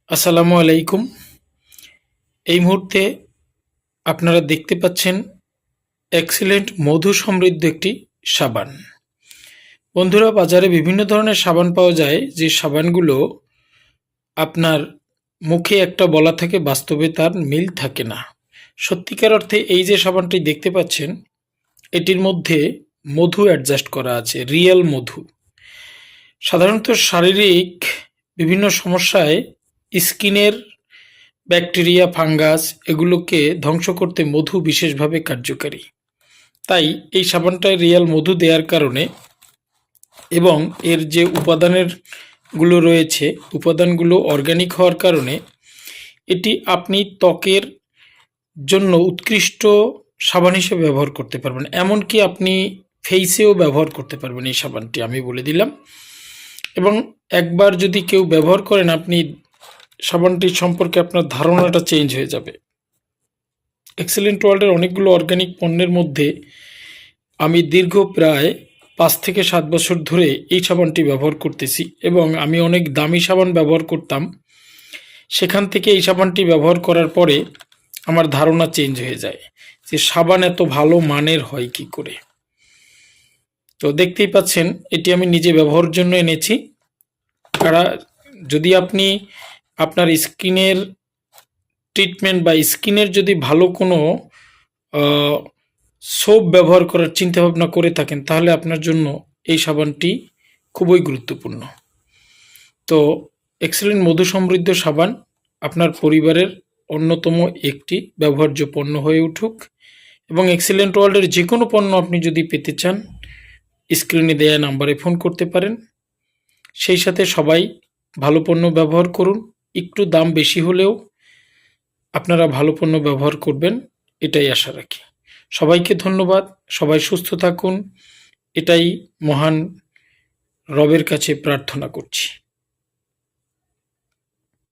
আসসালামু আলাইকুম। এই মুহূর্তে আপনারা দেখতে পাচ্ছেন এক্সিলেন্ট মধু সমৃদ্ধ একটি সাবান। বন্ধুরা, বাজারে বিভিন্ন ধরনের সাবান পাওয়া যায়, যে সাবানগুলো আপনার মুখে একটা বলা থাকে, বাস্তবে তার মিল থাকে না। সত্যিকার অর্থে এই যে সাবানটি দেখতে পাচ্ছেন, এটির মধ্যে মধু অ্যাডজাস্ট করা আছে, রিয়েল মধু। সাধারণত শারীরিক বিভিন্ন সমস্যায় স্কিনের ব্যাকটেরিয়া, ফাঙ্গাস এগুলোকে ধ্বংস করতে মধু বিশেষভাবে কার্যকারী। তাই এই সাবানটায় রিয়েল মধু দেওয়ার কারণে এবং এর যে উপাদানগুলো রয়েছে, উপাদানগুলো অর্গানিক হওয়ার কারণে এটি আপনি ত্বকের জন্য উৎকৃষ্ট সাবান হিসেবে ব্যবহার করতে পারবেন। এমনকি আপনি ফেসেও ব্যবহার করতে পারবেন এই সাবানটি, আমি বলে দিলাম। এবং একবার যদি কেউ ব্যবহার করেন, আপনি সাবানটি সম্পর্কে আপনার ধারণাটা চেঞ্জ হয়ে যাবে। এক্সেলেন্ট ওয়ার্ল্ডের অনেকগুলো অর্গানিক পণ্যের মধ্যে আমি দীর্ঘ প্রায় 5 থেকে 7 বছর ধরে এই সাবানটি ব্যবহার করতেছি, এবং আমি অনেক দামি সাবান ব্যবহার করতাম। সেখান থেকে এই সাবানটি ব্যবহার করার পরে আমার ধারণা চেঞ্জ হয়ে যায় যে সাবান এত ভালো মানের হয় কি করে। তো দেখতেই পাচ্ছেন, এটি আমি নিজে ব্যবহারের জন্য এনেছি। যদি আপনি আপনার স্কিনের ট্রিটমেন্ট বা স্কিনের যদি ভালো কোনো সোপ ব্যবহার করার চিন্তাভাবনা করে থাকেন, তাহলে আপনার জন্য এই সাবানটি খুবই গুরুত্বপূর্ণ। তো এক্সেলেন্ট মধু সমৃদ্ধ সাবান আপনার পরিবারের অন্যতম একটি ব্যবহার্য পণ্য হয়ে উঠুক। এবং এক্সেলেন্ট ওয়ার্ল্ডের যে কোনো পণ্য আপনি যদি পেতে চান, স্ক্রিনে দেয়া নাম্বারে ফোন করতে পারেন। সেই সাথে সবাই ভালো পণ্য ব্যবহার করুন। একটু দাম বেশি হলেও আপনারা ভালো পণ্য ব্যবহার করবেন, এটাই আশা রাখি। সবাইকে ধন্যবাদ। সবাই সুস্থ থাকুন, এটাই মহান রবের কাছে প্রার্থনা করছি।